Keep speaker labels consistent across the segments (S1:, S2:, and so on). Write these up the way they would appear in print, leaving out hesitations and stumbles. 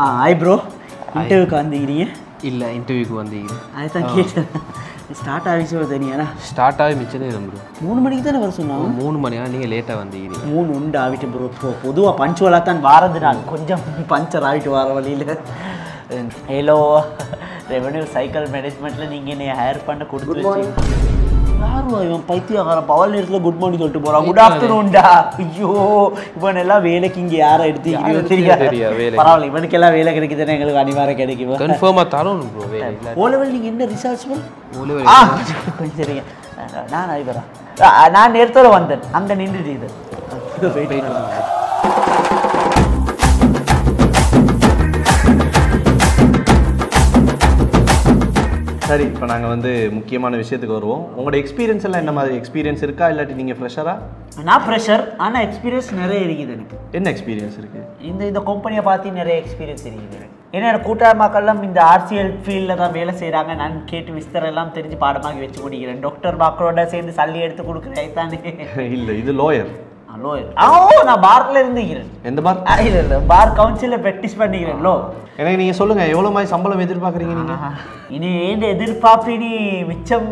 S1: Hi bro, இன்டர்வியூக்கு வந்தீங்க?
S2: இல்லை, இன்டர்வியூக்கு வந்தீங்க.
S1: அதுதான் கேட்டேன். ஸ்டார்ட் ஆகிச்சு தெரியுங்களா?
S2: ஸ்டார்ட் ஆகி மிச்சதே ப்ரோ.
S1: 3 மணிக்கு தானே வர சொன்னாங்க.
S2: 3 மணியா? நீங்கள் லேட்டாக வந்தீங்க.
S1: 3 உண்டு ஆகிட்டு ப்ரோ. பொதுவாக பஞ்சுவலாக தான் வாரது. நான் கொஞ்சம் பஞ்சர் ஆகிட்டு வர வழியில். ஹலோ, ரெவென்யூ சைக்கிள் மேனேஜ்மெண்ட்டில் நீங்கள் என்னை ஹையர் பண்ண கொடுத்து யாரும் இவன் பைத்தியக்காரன் பவல் நேரத்தில் குட் மார்னிங் சொல்லிட்டு போகிறான். குட் ஆஃப்டர்நூன்டா. ஐயோ, இவன் எல்லாம் வேலைக்கு இங்கே யாரை எடுத்து தெரியாது. பரவாயில்ல, இவனுக்கெல்லாம் வேலை கிடைக்குதுன்னு எங்களுக்கு அனிவாரம் கிடைக்கும்.
S2: கன்ஃபார்மாக தரோம் ப்ரோ.
S1: ஓலெவல் நீங்கள் என்ன ரிசர்ச் கொஞ்சம் சரிங்க. நான் ஐவரா, நான் நேரத்தோட வந்தேன். அங்கே நின்றுட்டு இது
S3: சரி, இப்போ நாங்கள் வந்து முக்கியமான விஷயத்துக்கு வருவோம். உங்களோட எக்ஸ்பீரியன்ஸ் எல்லாம் என்ன மாதிரி எக்ஸ்பீரியன்ஸ் இருக்கா, இல்லாட்டி நீங்கள் ஃப்ரெஷரா?
S1: நான் ஃப்ரெஷர், ஆனால் எக்ஸ்பீரியன்ஸ் நிறைய இருக்குது எனக்கு.
S3: என்ன எக்ஸ்பீரியன்ஸ் இருக்குது?
S1: இந்த கம்பெனியை பார்த்து நிறைய எக்ஸ்பீரியன்ஸ் இருக்குது எனக்கு. என்னோட கூட்டாளமாக்கள்லாம் இந்த ஆர்சிஎல் ஃபீல்டில் தான் வேலை செய்கிறாங்க. நான் கேட்டு விஸ்தரம் எல்லாம் தெரிஞ்சு பாடமாக்கி வச்சு முடிக்கிறேன். டாக்டர் மக்களோட சேர்ந்து சல்லி எடுத்து கொடுக்குறேன் தானே.
S3: இல்லை, இது லோயர்.
S1: லோயர். நான் பார்ல இருந்துக்கிறேன்.
S3: எந்த பார்?
S1: இல்லை, பார் கவுன்சிலில் ப்ராக்டிஸ் பண்ணிக்கிறேன். லோ,
S3: எனக்கு நீங்கள் சொல்லுங்கள், எவ்வளோ மாதிரி சம்பளம் எதிர்பார்க்குறீங்க நீங்கள்?
S1: இனி ஏன் எதிர்பார்ப்பு இனி மிச்சம்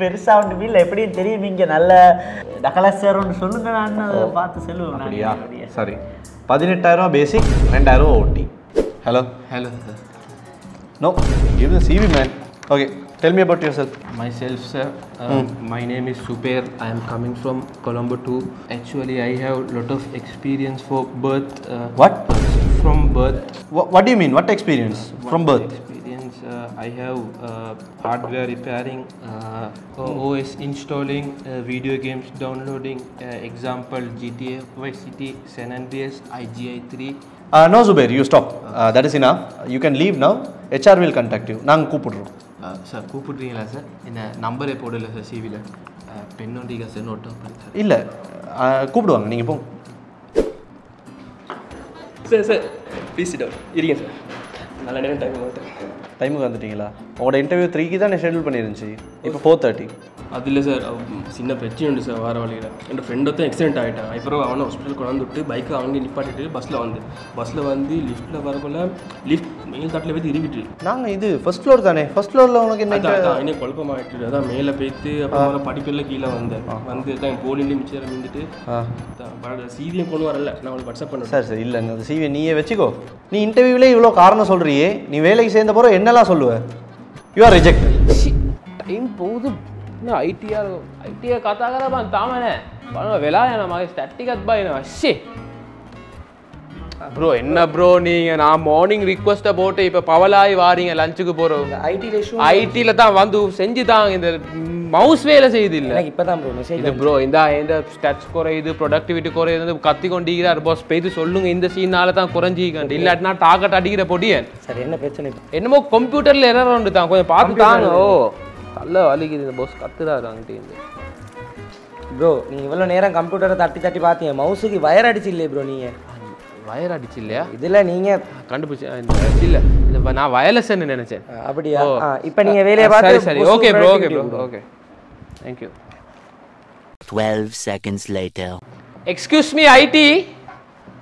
S1: பெருசாக ஒன்று இல்லை. எப்படின்னு தெரியும். இங்கே நல்ல டக்கலா சார் ஒன்று சொல்லுங்க, நான் அதை பார்த்து சொல்லுவேன்.
S3: அப்படியா? சரி, 18,000 பேசிக், 2,000 ஓட்டி. Hello
S2: sir.
S3: நோ, இது CV man. Okay, tell me about yourself.
S2: Myself, sir. My name is Super. I am coming from Colombo too. Actually, I have lot of experience for birth.
S3: What?
S2: From birth.
S3: What do you mean? What experience from birth?
S2: Experience. I have hardware repairing, OS installing, video games downloading. Example: GTA Vice City, San Andreas, IGI 3.
S3: No, Zubair, you stop. That is enough. You can leave now. HR will contact you. நாங்கள் கூப்பிடுறோம்.
S2: Sir கூப்பிட்றீங்களா sir? என்ன நம்பரே போடல sir சிவியில். பெண்ணோண்டிக்கா sir note பண்ணி
S3: இல்லை, கூப்பிடுவாங்க, நீங்கள் போங்க.
S4: Sir please sit down. இருங்க சார், நல்ல நேரம்
S3: டைமுக்கு வந்துட்டீங்களா? உங்களோட இன்டர்வியூ 3க்கு தான் ஷெட்யூல் பண்ணிருந்துச்சு. இப்போ 4:30.
S4: அது இல்லை சார், சின்ன பிரச்சனை உண்டு சார். வார வழியில் என் ஃப்ரெண்ட் ஒருத்தன் ஆக்சிடென்ட் ஆகிட்டான். அப்புறம் அவனை ஹாஸ்பிட்டல் கொண்டு விட்டு பைக்கை அவங்க நிப்பாட்டிட்டு பஸ்ஸில் வந்து லிஃப்ட்டில் வரக்குள்ள லிஃப்ட் மேல் தட்டில் போய் திரும்பிட்டு.
S3: நாங்கள் இது ஃபர்ஸ்ட் ஃப்ளோர் தானே. ஃபர்ஸ்ட் ஃப்ளோரில் உனக்கு என்ன?
S4: இன்னும் குழப்பமாகிட்டு அதான் மேலே போய்த்து அப்புறம் படிப்பில் கீழே வந்து தான் போலிலேயே மிச்சம் மீந்துட்டு சீவியம் கொண்டு வரல. நான் உங்களுக்கு வாட்ஸ்அப் பண்ணுறேன்.
S3: சார் இல்லை, அந்த சிவியை நீயே வச்சுக்கோ. நீ இன்டர்வியூவிலே இவ்வளோ காரணம் சொல்கிறியே, நீ வேலைக்கு சேர்ந்த போகிற என்னெல்லாம் சொல்லுவேன்? You are rejected.
S2: டைம் போகுது. ITR kata kata bang tamane bang vela yana mage static at bay na shit bro enna bro neenga na morning request போட்டு இப்ப பவலாய் வாரீங்க லஞ்சுக்கு போறோம். IT ல தான் வந்து செஞ்சு தாங்க. இந்த மவுஸ் வேலை செய்யுது இல்ல.
S5: எனக்கு இப்பதான் bro மெசேஜ்
S2: இது bro இந்த ஸ்டாட்ஸ் குறையுது, ப்ரொடக்டிவிட்டி குறையுது, கத்தி கொண்டிருக்கிறார் பாஸ். பேசி சொல்லுங்க, இந்த சீனால தான் குறைஞ்சிக்கண்டு இல்லாட்டினா டார்கெட் அடிக்கிற பொடியன்.
S5: சரி, என்ன பிரச்சனை?
S2: என்னமோ கம்ப்யூட்டர்ல எரர் வந்து தான் கொஞ்சம் பார்த்து தாங்க. ஓ நல்ல வலிக்குது. இந்த பாஸ் கத்துறாரு அங்கிட்ட.
S5: ப்ரோ நீங்கள் இவ்வளோ நேரம் கம்ப்யூட்டரை தட்டி பார்த்தீங்க, மவுஸுக்கு வயர் அடிச்சு இல்லையே ப்ரோ? நீங்கள்
S2: வயர் அடிச்சு இல்லையா?
S5: இதில் நீங்கள்
S2: கண்டுபிடிச்சி இல்லை, நான் வயர்லெஸ்ன்னு நினைச்சேன்.
S5: அப்படியா? இப்போ நீங்கள் வேலையை பார்த்து
S2: சரி. Okay bro, okay bro, okay, thank you.
S6: 12 seconds later.
S2: Excuse me IT.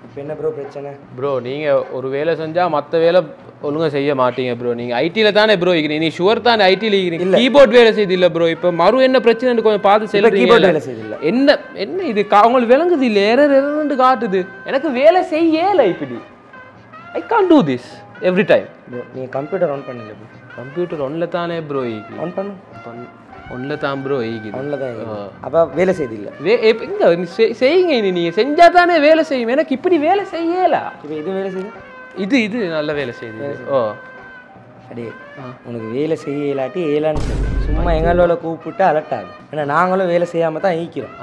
S5: இப்போ என்ன ப்ரோ பிரச்சனை?
S2: ப்ரோ நீங்கள் ஒரு வேலை செஞ்சால் மற்ற வேலை ஒழுங்காக செய்ய மாட்டீங்க ப்ரோ. நீங்கள் ITல தானே ப்ரோ இருக்கிறீங்க. நீ ஷுவர் தானே ITல இருக்கிறீங்க. கீபோர்ட் வேலை செய்து இல்லை ப்ரோ. இப்போ என்ன பிரச்சனைன்னு கொஞ்சம் பார்த்து செல்லுங்க.
S5: கீபோர்ட் வேலை செய்து இல்லை.
S2: என்ன இது உங்களுக்கு விளங்குது இல்லை? எரர்ன்னு காட்டுது. எனக்கு வேலை செய்யலை இப்படி. I can't do this every time.
S5: Bro நீங்கள் கம்ப்யூட்டர் ஆன் பண்ணல ப்ரோ?
S2: கம்ப்யூட்டர் ஒன்ல தானே ப்ரோ ஈகி.
S5: ஆன் பண்ணு.
S2: ஒன்ல தான் ப்ரோ ஈகி.
S5: ஒன்ல தான். அப்போ வேலை செய்து இல்லை.
S2: எங்க செய்யுங்க. நீங்கள் செஞ்சால் தானே வேலை செய்யும். எனக்கு இப்படி வேலை செய்யலா.
S5: இப்போ இது வேலை செய்யுது.
S2: இது நல்ல வேலை செய்யுது. ஓ
S5: அடே, உனக்கு வேலை செய்ய இல்லாட்டி ஏலான்னு சொல்லு. சும்மா எங்களோட கூப்பிட்டு அலட்டாது. ஏன்னா நாங்களும் வேலை செய்யாமல் தான் ஈக்கிறோம்.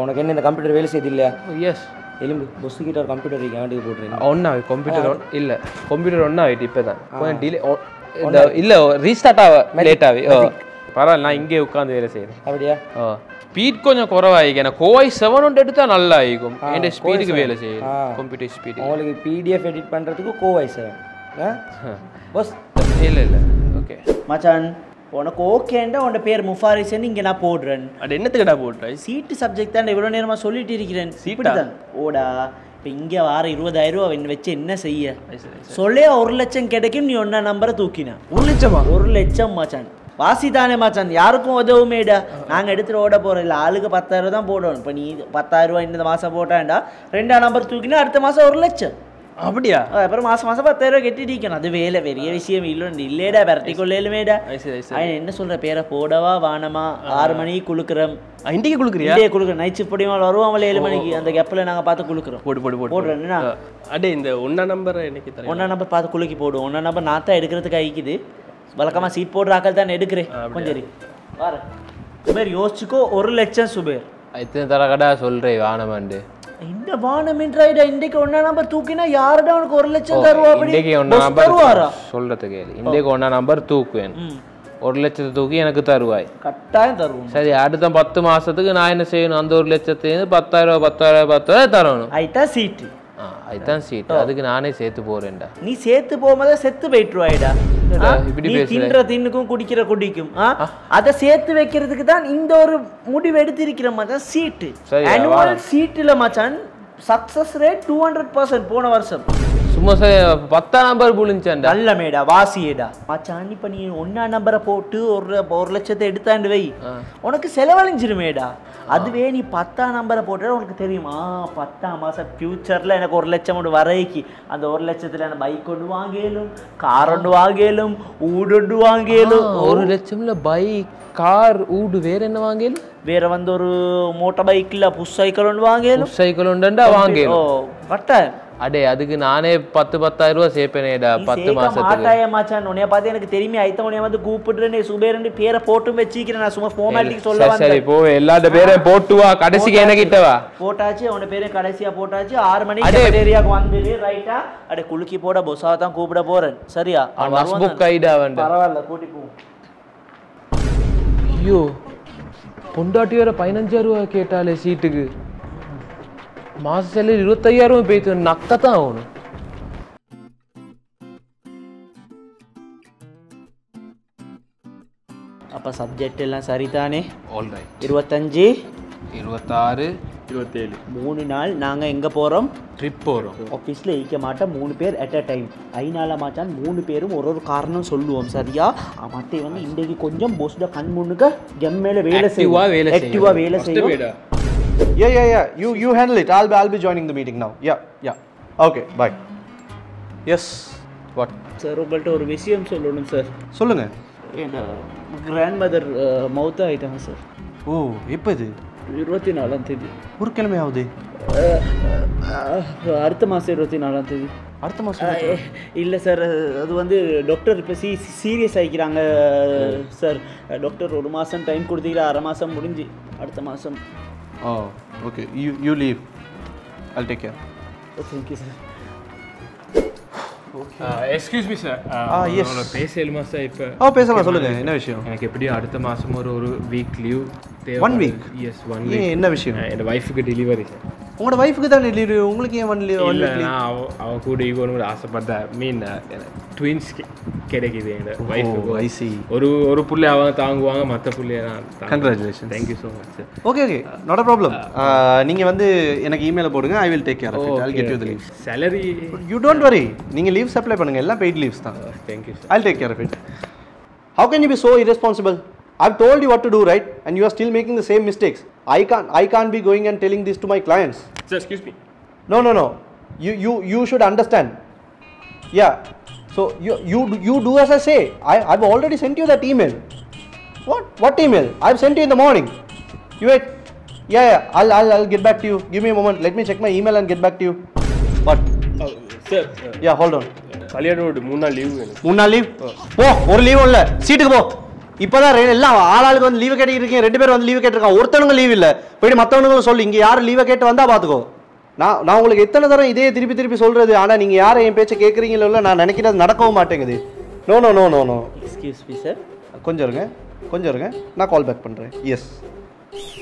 S5: உனக்கு என்ன இந்த கம்ப்யூட்டர் வேலை செய்யுது இல்லையா?
S2: எஸ்.
S5: எலும்பு பொஸ்ஸு கிட்ட ஒரு கம்ப்யூட்டர் இருக்கு, அவனுக்கு போட்டுருங்க.
S2: ஒன்றா கம்ப்யூட்டர் இல்லை, கம்ப்யூட்டர் ஒன்றா ஆகிட்டு இப்போ தான் கொஞ்சம் டிலே இல்லை, ரீஸ்டார்ட் ஆக லேட் ஆகி. பரவாயில்ல, நான் இங்கே உட்காந்து வேலை செய்கிறேன்.
S5: அப்படியா?
S2: ஸ்பீட் கொஞ்சம் குறவாயிக்கும். எனக்கு Core i7 ஒன்று எடுத்தால் நல்லா ஆகிக்கும். என் ஸ்பீடுக்கு வேலை செய்யும், கம்ப்யூட்டர் ஸ்பீடு.
S5: உங்களுக்கு PDF எடிட் பண்ணுறதுக்கு Core i7 பஸ்
S2: இல்லை. ஓகே
S1: மச்சான், உனக்கு ஓகேண்டா உன் பேர் முஃபாரிஸ்ன்னு இங்கே நான் போடுறேன்.
S4: அது என்னத்துக்குடா போடுறேன்?
S1: சீட்டு சப்ஜெக்ட் தான் இவ்வளோ நேரமாக சொல்லிட்டு இருக்கிறேன். சீட்டு தான் ஓடா. இப்போ இங்கே வார 20,000 வச்சு என்ன செய்ய சொல்லே 1 லட்சம் கிடைக்கும். நீ ஒன்றா நம்பரை தூக்கினா
S3: 1 லட்சமா?
S1: 1 லட்சம் மச்சான். வாசி தானே மச்சான், யாருக்கும் உதவுமேடா. நாங்கள் எடுத்துகிட்டு ஓட போகிறோம் இல்லை, ஆளுக்கு 10,000 தான் போடணும். இப்போ நீ 10,000 இந்த மாதம் போட்டாண்டா 2ஆம் நம்பர் தூக்கினா அடுத்த மாதம் 1 லட்சம்.
S3: அப்படியா?
S1: அப்புறம் மாதம் 10,000 கட்டிட்டிக்கணும். அது வேலை பெரிய விஷயம் இல்லை இல்லைடா, விரட்டி கொள்ளையிலுமேடா. என்ன சொல்கிற பேரை போடவா வானமா 6 மணிக்கு குளுக்குறோம்.
S3: இன்றைக்கு குளுக்குறியா?
S1: இன்றைய குளுக்குறோம். நைட் ஷிஃப்ட் படிமா வருவாங்கள 7 மணிக்கு. அந்த கேப்பில் நாங்கள் பார்த்து குளுக்குறோம். போடுறேன்னா
S4: அடே இந்த 1ஆம் நம்பரை எனக்கு தரேன்.
S1: 1ஆம் நம்பர் பார்த்து குலுக்கி போடுவோம். 1ஆம் நம்பர் நான் தான் எடுக்கிறதுக்கு ஆகிக்குது. வழக்கமாக சீட் போடுற ஆக்கள் தான் எடுக்கிறேன். கொஞ்சம் வார சுபேர் யோசிச்சுக்கோ. 1 லட்சம் சுபேர்.
S7: எத்தனை தரக்கடா சொல்கிறேன் வானமாண்டு?
S1: இந்த வானமின்றாயிடா. இன்றைக்கு 1ஆம் நம்பர் தூக்கினா யாருடா உனக்கு 1 லட்சம் தருவா?
S7: இன்றைக்கு 1ஆம் நம்பர் சொல்கிறதுக்கு இன்றைக்கு 1ஆம் நம்பர் தூக்குவேன். 1 லட்சத்தை தூக்கி எனக்கு தருவாய்.
S1: கட்டாயம் தருவோம்.
S7: சரி, அடுத்த 10 மாதத்துக்கு நான் என்ன செய்யணும்? அந்த 1 லட்சத்துலேருந்து 10,000 தரணும்.
S1: ஆயிட்டா சீட்டு.
S7: அதுதான் சீட்டு. அதுக்கு நானே சேர்த்து போறேன்டா.
S1: நீ சேர்த்து போகும்போது செத்து போயிட்டுருவாயிடா.
S7: இப்படி
S1: நீ தின்ற தின்னுக்கும் குடிக்கிற குடிக்கும் அதை சேர்த்து வைக்கிறதுக்கு தான் இந்த ஒரு முடிவு எடுத்திருக்கிற மச்சான். சீட்டு ஆனுவல் சீட்டுல மச்சான் சக்சஸ் ரேட் 200% போன வருஷம்.
S7: சும்மா 10ஆம் நம்பர் புளிஞ்சான்டா.
S1: நல்ல மேடா வாசியேடா மச்சான். இப்ப நீ 1ஆம் நம்பரை போட்டு 1 லட்சத்தை எடுத்தாண்டு வை, உனக்கு செலவழிஞ்சிருமேடா. அதுவே நீ 10ஆம் நம்பரை போட்டு உனக்கு தெரியுமா 10ஆம் மாதம் ஃபியூச்சரில் எனக்கு 1 லட்சம் ஒன்று வரைக்கி அந்த 1 லட்சத்தில் எனக்கு பைக் ஒன்று வாங்கலும், கார் ஒன்று வாங்கலும், ஊடு ஒன்று வாங்கலும்.
S7: 1 லட்சம்ல பைக், கார், ஊடு, வேற என்ன வாங்கலும்?
S1: வேற வந்து ஒரு மோட்டார் பைக்கில் புஷ் சைக்கிள் ஒன்று வாங்கலும்.
S7: சைக்கிள் ஒன்றுண்டா வாங்கலும்.
S1: கரெக்டாக.
S7: அடே அதுக்கு நானே 10,000 சேர்ப்பேனேடா 10 மாசத்துக்கு.
S1: மாச்சான் உன்னைய பார்த்து எனக்கு தெரியுமே. ஐத்த உன்னைய வந்து கூப்பிடுறேன் சுபேரன் பேரை போட்டும் வச்சிக்கிறேன். நான் சும்மா ஃபார்மாலிட்டிக்கு சொல்ல வந்தேன்.
S7: சரி போ, எல்லாட்ட பேரையும் போட்டு வா. கடைசிக்கு என்ன கிட்ட வா.
S1: போட்டாச்சு, உன்னை பேரையும் கடைசியா போட்டாச்சு. 6 மணிக்கு ஏரியாவுக்கு வந்துரு. ரைட்டா? அடே குலுக்கி போட பொசாவை தான் கூப்பிட போறேன். சரியா?
S7: புக் ஐடா வேண்டாம்.
S1: பரவாயில்ல, கூட்டி போ.
S7: ஐயோ, பொண்டாட்டி வேற 15,000 கேட்டாலே சீட்டுக்கு. மாச சேலரி 25,000 போயிட்டு நக்கத்தான் ஆகணும்.
S1: அப்போ சப்ஜெக்ட் எல்லாம் சரிதானே?
S7: ஆல்ரைட்.
S1: 25,
S7: 26,
S4: 27
S1: 3 நாள் நாங்கள் எங்கே போகிறோம்?
S7: ட்ரிப் போகிறோம்.
S1: ஆஃபீஸில் ஈக்க மாட்டோம் 3 பேர் அட் அ டைம். ஐநாள மாட்டான் 3 பேரும் ஒரு காரணம் சொல்லுவோம். சரியா? மற்ற வந்து இன்றைக்கு கொஞ்சம் போஸ்ட கண் முன்னுக்கு ஜம்மையில் வேலை செய்வோம். ஆக்டிவாக வேலை செய்வோம்.
S3: Yeah. You handle it. I'll be joining the meeting now. Yeah. Okay, bye. Yes. What?
S1: Sir உங்கள்கிட்ட ஒரு விஷயம் சொல்லணும் சார்.
S3: சொல்லுங்க.
S1: என் கிராண்ட் மதர் மவுத் ஆகிட்டாங்க சார்.
S3: ஓ, எப்போ இது?
S1: 24ஆம் தேதி.
S3: ஒரு கிழமை ஆகுது.
S1: அடுத்த மாதம் 24ஆம் தேதி.
S3: அடுத்த மாதம்?
S1: இல்லை சார், அது வந்து டாக்டர் இப்போ சீரியஸ் ஆகிக்கிறாங்க சார். டாக்டர் 1 மாதம் டைம் கொடுத்தீங்களா? 1/2 மாதம் முடிஞ்சு அடுத்த மாதம்.
S3: Oh, okay. You leave. I'll take care.
S1: Thank you, sir.
S2: Excuse me sir.
S3: yes.
S2: பேசலுமா சார்? இப்போ
S3: பேசலாம், சொல்லுங்க. என்ன விஷயம்?
S2: எனக்கு எப்படி அடுத்த மாதம் ஒரு வீக் லீவ் தேவை.
S3: 1 week?
S2: S, 1 week.
S3: என்ன விஷயம்?
S2: என் ஒய்ஃபுக்கு டெலிவரி சார்.
S3: உங்களோட ஒய்ஃபுக்கு தான் டெலிவரி, உங்களுக்கு ஏன் 1 week?
S2: இல்லை, நான் அவன் கூட ஈகோன்னு ஆசைப்பட்டேன். மீன் ட்வின்ஸ் கிடைக்குது என்னோட ஒய்ஃபுக்கு.
S3: I see.
S2: ஒரு புள்ளை அவங்க தாங்குவாங்க, மற்ற புள்ளைய நான்.
S3: Congratulations.
S2: Thank you so much sir.
S3: Okay, not a problem. நீங்கள் வந்து எனக்கு இமெயில் போடுங்க. I will take care of it. I'll get you the leave.
S2: Salary
S3: You don't worry. நீங்கள் leaves apply பண்ணுங்க. எல்லாம் paid leaves தான்.
S2: Thank you sir.
S3: I'll take care of it. How can you be so irresponsible? I've told you what to do, right? And you are still making the same mistakes. I can't be going and telling this to my clients.
S4: Sir, excuse me.
S3: No. You should understand. Yeah. So you do as I say. I've already sent you that email. What email? I've sent you in the morning. You wait. Yeah. I'll get back to you. Give me a moment. Let me check my email and get back to you. What?
S4: Sir.
S3: Yeah, hold on.
S4: கல்யாணோட 3 நாள் leave வேணும்.
S3: 3 நாள் leave? போ, ஒரு லீவும் இல்லை. சீட்டுக்கு போ. இப்போதான் எல்லாம் ஆளுக்கு வந்து லீவு கேட்டுருக்கீங்க. 2 பேர் வந்து லீவு கேட்டிருக்காங்க. ஒருத்தவங்க லீவ் இல்லை. போயிட்டு மற்றவங்களும் சொல்லு. இங்கே யாரும் லீவை கேட்டு வந்தால் பார்த்துக்கோ. நான் உங்களுக்கு எத்தனை தரம் இதே திருப்பி சொல்கிறது. ஆனால் நீங்கள் யாரை என் பேச்சை கேட்குறீங்களோ இல்லை, நான் நினைக்கிறது நடக்கவும் மாட்டேங்குது. நோ.
S1: Excuse me sir.
S3: கொஞ்சம் இருங்க. நான் கால் பேக் பண்ணுறேன். எஸ்,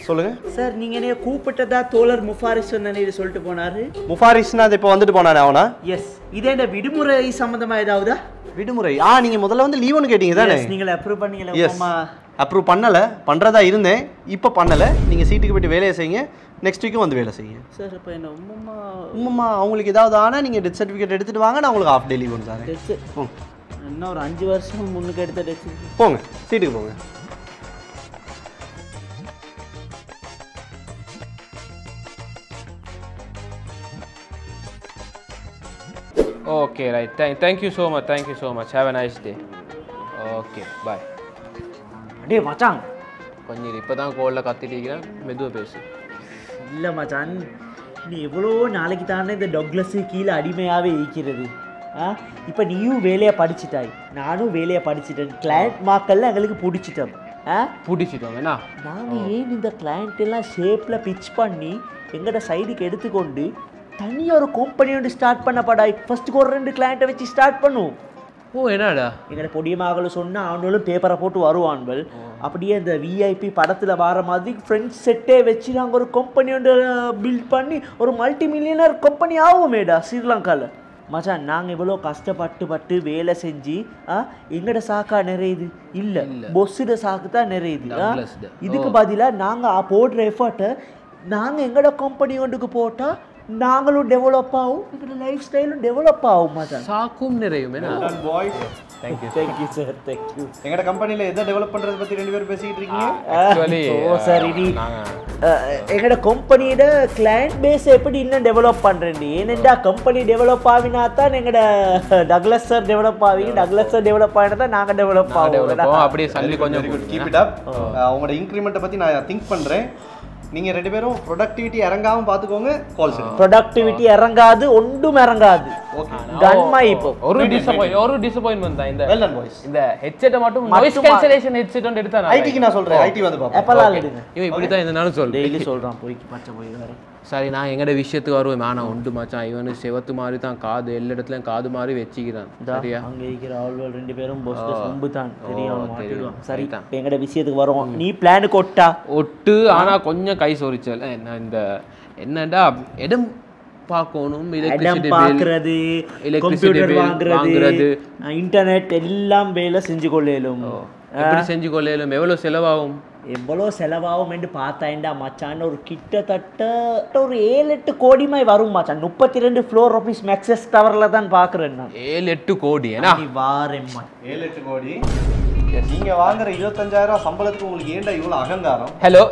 S3: சொல்லுங்கள்
S1: சார். நீங்கள் என்ன கூப்பிட்டதா தோழர் முஃபாரிஸ் சொல்லிட்டு போனாரு.
S3: முஃபாரிஸ்னா அது இப்போ வந்துட்டு போனானே அவனா?
S1: எஸ். இதே இந்த விடுமுறை சம்மந்தமாக ஏதாவதா?
S3: விடுமுறை? நீங்கள் முதல்ல வந்து லீவ் ஒன்று கேட்டீங்க தானே?
S1: நீங்கள் அப்ரூவ் பண்ணீங்களா?
S3: அப்ரூவ் பண்ணலை, பண்ணுறதா இருந்தேன், இப்போ பண்ணலை. நீங்கள் சீட்டுக்கு போய்ட்டு வேலையை செய்யுங்க, நெக்ஸ்ட் வீக்கும் வந்து வேலை செய்யுங்க.
S1: சார் இப்போ என்ன
S3: உம்மா அவங்களுக்கு ஏதாவது ஆனால் நீங்கள் டெத் சர்டிஃபிகேட் எடுத்துகிட்டு வாங்க, நான் உங்களுக்கு ஆஃப் டே லீவ் ஒன்று தரேன்.
S1: இன்னும் ஒரு 5 வருஷம் முன்னுக்கு எடுத்த டெத்
S3: போங்க, சீட்டுக்கு போங்க.
S7: Okay, right. Thank you so much. Thank you so much. Have a nice day. Okay, bye.
S1: டே மச்சான்,
S7: கொஞ்சம் இப்போ தான் கோலில் கத்திட்டு இருக்கிறேன், மெதுவாக பேசு.
S1: இல்லை மச்சான், நீ எவ்வளோ நாளைக்கு தானே இந்த டொக்லஸு கீழே அடிமையாகவே இருக்கிறது. இப்போ நீயும் வேலையை படிச்சுட்டாய், நானும் வேலையை படிச்சுட்டேன். கிளைண்ட் மார்க்கெல்லாம் எங்களுக்கு பிடிச்சிட்டோம்.
S7: பிடிச்சிட்டோம் என்ன?
S1: நாங்கள் ஏன் இந்த கிளைண்ட் எல்லாம் ஷேப்பில் பிச் பண்ணி எங்களோட சைடுக்கு எடுத்துக்கொண்டு தனியாக ஒரு கம்பெனியோடு ஸ்டார்ட் பண்ணப்படாய். ஃபர்ஸ்ட்டுக்கு ஒரு 2 கிளைண்ட்டை வச்சு ஸ்டார்ட் பண்ணுவோம்.
S7: ஓ என்னடா,
S1: எங்களை பொடிய மகளும் சொன்னால் அவனும் பேப்பரை போட்டு வருவான்கள். அப்படியே இந்த விஐபி படத்தில் வர மாதிரி ஃப்ரெண்ட்ஸ் செட்டே வச்சு நாங்கள் ஒரு கம்பெனியோட பில்ட் பண்ணி ஒரு மல்டி மில்லியனர் கம்பெனி ஆகுமேடா ஸ்ரீலங்காவில். மச்சான், நாங்கள் இவ்வளோ கஷ்டப்பட்டு வேலை செஞ்சு எங்களோட சாக்கா நிறையுது இல்லை, பொஸ்ஸுட சாக்கு தான் நிறையுது. இதுக்கு பதிலாக நாங்கள் போடுற எஃபர்ட்டை நாங்கள் எங்களோட கம்பெனி ஒன்றுக்கு போட்டால் நாங்களும் டெவலப் ஆகும், எங்களோட லைஃப் ஸ்டைலும் டெவலப் ஆகும். மச்சான்,
S7: சாக்கும் நிறையும்.
S1: Thank you sir, thank you.
S3: எங்களோட கம்பெனியில் எதை டெவலப் பண்ணுறதை பற்றி 2 பேரும் பேசிக்கிட்டு இருக்கீங்க.
S1: சார், இது எங்களோட கம்பெனியோட கிளைண்ட் பேஸ் எப்படி இன்னும் டெவலப் பண்ணுறேன். ஏனென்றா கம்பெனி டெவலப் ஆகினா தான் எங்களோட டக்ளஸ் சார் டெவலப் ஆவீங்க, டக்ளஸ் சார் டெவலப் ஆகினா தான் நாங்கள் டெவலப் ஆகும்.
S7: அப்படியே சொல்லி கொஞ்சம்
S3: கீப் இட் அப். உங்களோட இன்க்ரிமெண்ட்டை பற்றி நான் திங்க் பண்ணுறேன். நீங்கள் 2 பேரும் ப்ரொடக்டிவிட்டி இறங்காமல் பார்த்துக்கோங்க. கால் செய்யுங்க.
S1: ப்ரொடக்டிவிட்டி இறங்காது, ஒன்றும் இறங்காது. கன்மா இப்போ
S7: ஒரு டிசப்பாயின்ட்மென்ட் தான். இந்த
S3: வெல் டன் பாய்ஸ்.
S7: இந்த ஹெட்செட் மட்டும் நாய்ஸ் கேன்சலேஷன் ஹெட்செட் வந்து எடுத்தா
S3: ஐடிக்கு நான் சொல்றேன், ஐடி வந்து பாப்போம்.
S1: எப்பலாம் எடுங்க.
S7: இவன் இப்படி தான் இந்த நாளும் சொல்றேன்,
S1: டெய்லி சொல்றான், போய் பச்சை போய் வர.
S7: சரி, நான் எங்கட விஷயத்துக்கு வருவேன். ஆனால் உண்டு மச்சான், இவனு செவத்து மாதிரி தான் காது எல்லா இடத்துலயும் காது மாதிரி வச்சுக்கிறான். சரியா,
S1: அங்க இருக்கிற ஆள்கள் 2 பேரும் பொஸ்ல சொம்பு தான் தெரியும் மாட்டிடுவான். சரி, எங்கட விஷயத்துக்கு வருவோம். நீ பிளான் கொட்டா
S7: ஒட்டு, ஆனா கொஞ்சம் கை சொரிச்சல். நான் இந்த என்னடா இடம் பார்க்கணும், எலக்ட்ரிசிட்டி
S1: பார்க்கறது, கம்ப்யூட்டர் வாங்குறது, இன்டர்நெட் எல்லாம் வேலை செஞ்சு கொள்ளலும்.
S7: எப்படி செஞ்சு கொள்ளலும், எவ்வளவு செலவாகும்,
S1: எவ்வளோ செலவாகும் என்று பார்த்தாண்டா மச்சான், ஒரு கிட்டத்தட்ட ஒரு 7-8 கோடி மாதிரி வரும் மச்சான். 32 ஃப்ளோர் ஆஃபீஸ் மேக்ஸஸ் டவரில் தான் பார்க்குறேன் நான்.
S7: 7-8 கோடி ஏன்னா
S3: வாரேம்மா, 7-8 கோடி. நீங்கள் வாங்குற 25,000 சம்பளத்துக்கு உங்களுக்கு ஏன்டா இவ்வளோ அகங்காரம்?
S7: Hello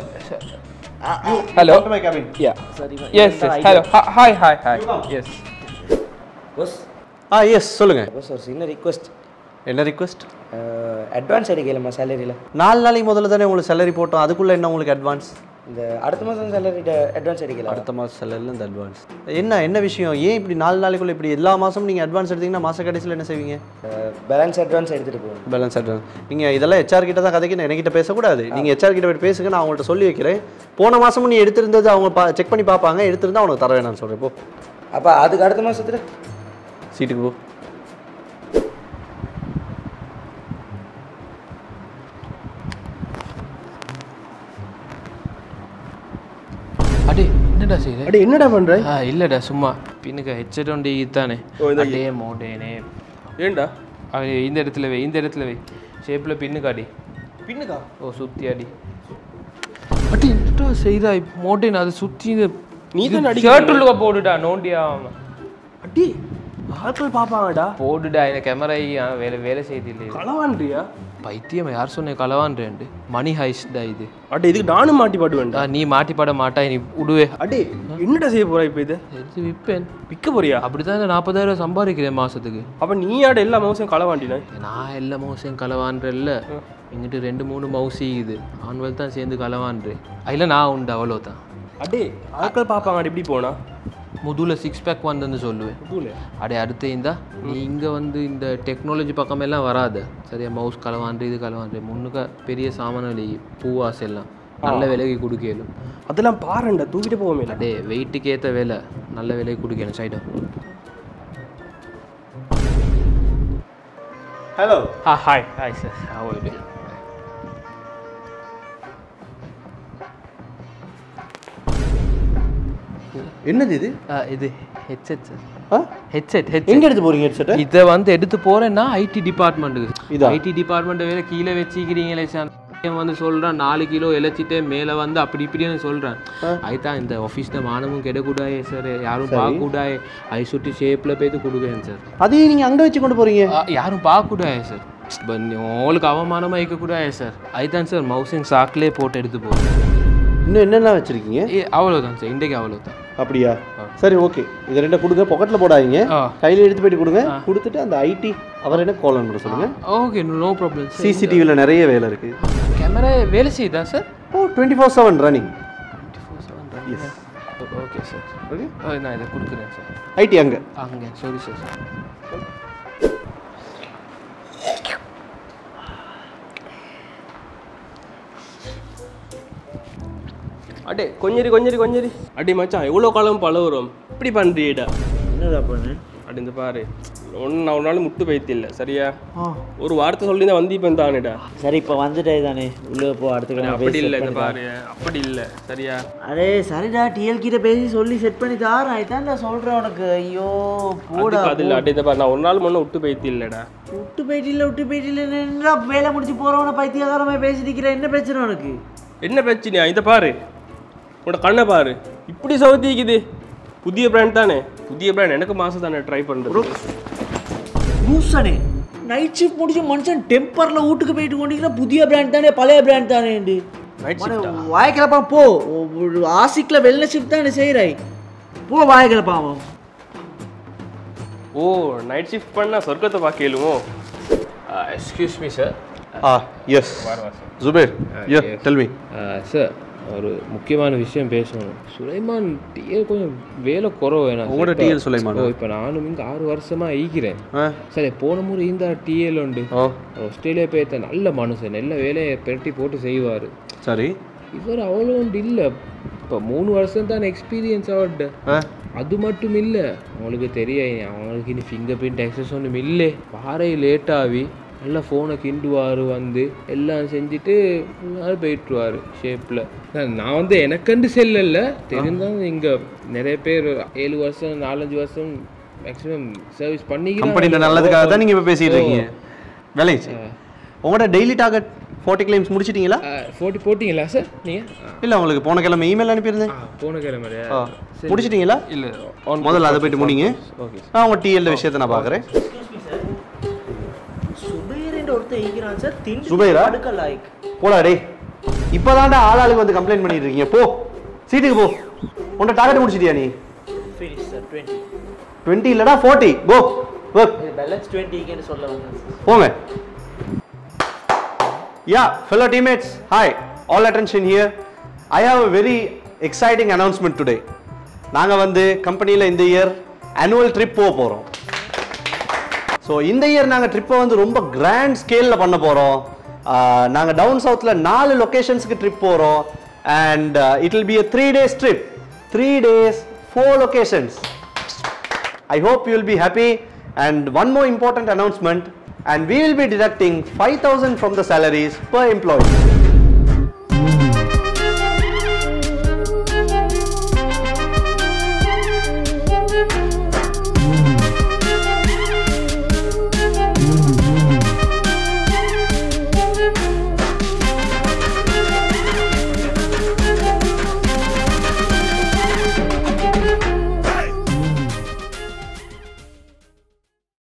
S7: hello,
S3: my cabin.
S7: Yeah சரி, yes hello, hi hi hi. Yes
S5: boss.
S3: Yes சொல்லுங்கள்.
S5: பஸ், ஒரு சின்ன ரிக்வெஸ்ட்.
S3: என்ன ரிக்வெஸ்ட்?
S5: அட்வான்ஸ் எடுக்கலாமா சேலரியில்?
S3: 4 நாளைக்கு முதல்ல தானே உங்களுக்கு சேலரி போட்டோம், அதுக்குள்ளே என்ன உங்களுக்கு அட்வான்ஸ்?
S5: இந்த அடுத்த மாதம் சேலரிட்ட அட்வான்ஸ் எடுக்கலாம்.
S3: அடுத்த மாதம் சேலரியில் இந்த அட்வான்ஸ் என்ன விஷயம்? ஏன் இப்படி 4 நாளைக்குள்ளே இப்படி எல்லா மாதமும் நீங்கள் அட்வான்ஸ் எடுத்தீங்கன்னா மாத கடைசியில் என்ன செய்வீங்க?
S5: பேலன்ஸ் அட்வான்ஸ் எடுத்துகிட்டு போவோம்.
S3: பேலன்ஸ் அட்வான்ஸ் நீங்கள் இதெல்லாம் ஹெச்ஆர் கிட்ட தான் கதைக்கு என்கிட்ட பேசக்கூடாது. நீங்கள் ஹெச்ஆர் கிட்ட போய் பேசுங்க, நான் அவங்கள்ட்ட சொல்லி வைக்கிறேன். போன மாதமும் நீ எடுத்திருந்தது அவங்க செக் பண்ணி பார்ப்பாங்க, எடுத்திருந்தா அவனுக்கு தர வேணாம்னு சொல்கிறேன். இப்போ
S5: அப்போ அதுக்கு அடுத்த மாதத்தில்
S3: சீட்டுக்கு போ.
S7: அடே என்னடா செய்யுது?
S4: அடே என்னடா பண்ற?
S7: இல்லடா சும்மா பின்னுக்கு ஹெட்செட் ஒண்டி தானே. அடே மோடேனே
S4: ஏண்டா
S7: அவன் இந்த இடத்துல வை, இந்த இடத்துல வை, ஷேப்பில் பின்னுக்கு அடி.
S3: பின்னுக்கா?
S7: ஓ சுற்றி அடி. அடி என்னடா செய்தா மோட்டேன், அதை சுற்றி
S4: நீ தான் அடி.
S7: ஷர்ட் உள்ள போடுடா, நோண்டியா
S4: அடி ஆட்கள் பாப்பாங்கடா.
S7: போடுடா, இந்த கேமரா வேலை செய்து இல்லை.
S4: களவான்றியா?
S7: பைத்தியம், யார் சொன்ன களவான்றேன்ட்டு? மணி ஹைஸ்டா இது.
S4: அடே இதுக்கு நானும் மாட்டி பாடுவேன்டா.
S7: நீ மாட்டி பாட மாட்டாய், நீ விடுவே.
S4: அடே என்னடா செய்ய போற இப்போ? இது
S7: எடுத்து விற்பேன்.
S4: விற்க போறியா?
S7: அப்படிதான் 40,000 சம்பாதிக்கிறேன் மாசத்துக்கு.
S4: அப்ப நீ ஆட எல்லா மவுசையும் களவாண்டினா?
S7: நான் எல்லா மவுசையும் களவான்றல்ல, இங்கிட்டு 2-3 மவுசி இது ஆண்கள் தான் சேர்ந்து களவான்றேன். அதில் நான் உண்டு, அவ்வளோதான்.
S4: அடே ஆட்கள் பார்ப்பாங்க எப்படி போனா?
S7: முதுல 6 பேக் வந்துன்னு சொல்லுவேன். அடே அடுத்து இருந்தா நீ இங்கே வந்து இந்த டெக்னாலஜி பக்கமெல்லாம் வராது. சரியா, மவுஸ் களவாண்டு இது களவாண்டு முன்னுக்க பெரிய சாமானி பூவாஸ் எல்லாம் நல்ல விலைக்கு கொடுக்கலும்.
S4: அதெல்லாம் பாருண்டா, தூக்கிட்டு போவோமே.
S7: அடே வெயிட்டுக்கு ஏற்ற வேலை நல்ல விலைக்கு கொடுக்கணும். சைடா
S3: hello.
S7: Hi hi sir, how are you doing?
S3: என்னது இது?
S7: இது ஹெட்செட் சார். ஹெட்செட்
S3: எங்கே எடுத்து போகிறீங்க ஹெட்செட்டை?
S7: இதை வந்து எடுத்து போகிறேன்னா ஐடி டிபார்ட்மெண்ட்டுக்கு. இது ஐடி டிபார்ட்மெண்ட்டை வேறு கீழே வச்சுக்கிறீங்களே சார். வந்து சொல்கிறான் 4 கிலோ இழைச்சிட்டே மேலே வந்து அப்படி இப்படின்னு சொல்கிறேன். அதுதான் இந்த ஆஃபீஸில் மானமும் கெடக்கூடாது சார், யாரும் பார்க்கக்கூடாது, ஐ சுட்டி ஷேப்பில் போய்த்து கொடுக்குறேன் சார்.
S3: அதையும் நீங்கள் அங்கே வச்சு கொண்டு போகிறீங்க?
S7: யாரும் பார்க்கக்கூடாது சார், உங்களுக்கு அவமானமாக இருக்கக்கூடாது சார். அதுதான் சார் மவுசின் சாக்கிலே போட்டு எடுத்து போகிறேன்.
S3: இன்னும் என்னெல்லாம் வச்சுருக்கீங்க?
S7: அவ்வளோதான் சார், இன்றைக்கு அவ்வளோதான்.
S3: அப்படியா? சரி, ஓகே. இதை ரெண்டை கொடுங்க, பாக்கெட்டில் போடாதீங்க, கையில் எடுத்து போயிட்டு கொடுங்க. கொடுத்துட்டு அந்த ஐடி அவர் என்ன கால் பண்ண சொல்லுங்கள்.
S7: Okay, no problem.
S3: சிசிடிவியில் நிறைய வேலை இருக்குது.
S7: கேமரா வேலை செய்யுதா sir?
S3: 24/7 running.
S7: 24/7 running. Okay sir. Okay, நான் இதை கொடுக்குறேன் சார்.
S3: ஐடி அங்கே
S7: சாரி சார்.
S4: அடே கொஞ்சரி அடி மச்சான், எவ்வளோ காலம் பழகுறோம், இப்படி பண்ணுறியடா?
S1: என்னடா பண்ணு?
S4: அடி இந்த பாரு, நான் ஒரு நாள் முட்டு பைத்தில்லை சரியா? ஒரு வார்த்தை சொல்லி தான் வந்து இப்போ தானேடா.
S1: சரி, இப்போ வந்துட்டே தானே, உள்ளே போ, அடுத்த
S4: அப்படி இல்லை இந்த பாரு, அப்படி இல்லை சரியா?
S1: அரே சரிடா, டிஎல் கிட்ட பேசி சொல்லி செட் பண்ணி தாரேன். இதான்டா சொல்கிறேன் உனக்கு. ஐயோ போடா.
S4: அது இல்லை, அடி இந்த பாரு, நான் ஒரு நாள் முன்னே விட்டு பைத்தில்லடா.
S1: விட்டு போயிட்டில்ல வேலை முடிச்சு போகிறவன பைத்தியகாரமாக பேசி நிற்கிறேன். என்ன பிரச்சனை உனக்கு?
S4: என்ன பிரச்சனையா? இதை பாரு, உன்னோட கண்ணை பாரு, இப்படி சவுத்திக்குது. புதிய பிராண்ட் தானே, புதிய பிராண்ட், எனக்கு மாதம் தானே ட்ரை பண்ணுறது.
S1: லூசனே, நைட் ஷிஃப்ட் முடிச்சு மனுஷன் டெம்பரில் வீட்டுக்கு போயிட்டு கொண்டிருக்கிற புதிய பிராண்ட் தானே, பழைய பிராண்ட் தானே. வாய்க்கிழப்பா போ, ஆசிக்கில் வெள்ள ஷிஃப்ட் தானே செய்கிறாய், போ வாய்க்கிழப்பாவும்.
S4: ஓ, நைட் ஷிஃப்ட் பண்ணால் சொர்க்கத்தை பார்க்கலுமோ?
S7: Excuse me sir.
S3: Yes Zubair, tell me.
S7: Sir, ஒரு முக்கியமான விஷயம் பேசணும். சுலைமான் டிஎல் கொஞ்சம் வேலை குறவு வேணாம்.
S3: உங்களோட டிஎல் சுலைமான்?
S7: இப்போ நானும் இங்கே 6 வருஷமாக ஈக்கிறேன். சரி, போன முறை இந்த டிஎல் உண்டு, ஆஸ்திரேலியா போய்த்த நல்ல மனுஷன், நல்ல வேலையை பெரட்டி போட்டு செய்வார்.
S3: சரி,
S7: இவர் அவ்வளோ உண்டு இல்லை, இப்போ 3 வருஷம் தான் எக்ஸ்பீரியன்ஸ் அவர்கிட்ட. அது மட்டும் இல்லை, அவங்களுக்கு தெரியும் அவங்களுக்கு இனி ஃபிங்கர் பிரிண்ட் ஆக்சஸ் ஒன்றும் இல்லை. வாரை லேட்டாகி நல்லா ஃபோனை கிண்டுவார், வந்து எல்லாம் செஞ்சுட்டு போயிட்டுருவார் ஷேப்பில். நான் வந்து எனக்கண்டு செல்லல, தெரிந்தால் இங்கே நிறைய பேர் 7 வருஷம் 4-5 வருஷம் மேக்ஸிமம் சர்வீஸ் பண்ணிக்கிறேன்.
S3: நல்லதுக்காக தான் நீங்கள் இப்போ பேசிகிட்டு இருக்கீங்க. வேலை உங்களோட டெய்லி டார்கெட் 40 கிளைம்ஸ் முடிச்சிட்டிங்களா?
S7: 40 போட்டிங்களா சார் நீங்கள்?
S3: இல்லை, உங்களுக்கு போன கிழமை இமெயில் அனுப்பியிருந்தேன்.
S7: போன கிழமையா?
S3: முடிச்சிட்டிங்களா?
S7: இல்லை,
S3: முதல்ல அதை போய்ட்டு முடிங்க.
S7: ஓகே,
S3: நான் உங்கள் டிஎல் விஷயத்தை நான் பார்க்குறேன். சுபைரா போடா டே, இப்போதான்டா ஆளாளுக்கு வந்து கம்ப்ளைண்ட் பண்ணிட்டு இருக்கீங்க. போ சீட்டுக்கு போ. உன்னோட டார்கெட் முடிச்சிட்டியா நீ? 20 இல்லடா 40. Go work.
S1: பேலன்ஸ் 20 க்கு சொல்ல வந்தேன்.
S3: போங்க. Yeah, fellow teammates, hi. All attention here. I have a very exciting announcement today. நாங்க வந்து கம்பெனியில் இந்த இயர் annual trip போக போகிறோம். ஸோ இந்த இயர் நாங்கள் ட்ரிப்பை வந்து ரொம்ப கிராண்ட் ஸ்கேலில் பண்ண போகிறோம். நாங்கள் டவுன் சவுத்தில் 4 லொக்கேஷன்ஸுக்கு ட்ரிப் போகிறோம். And it will be a 3 days trip. 3 days 4 locations. I hope you will be happy. And one more important announcement, and we will be deducting 5,000 from the salaries per employee.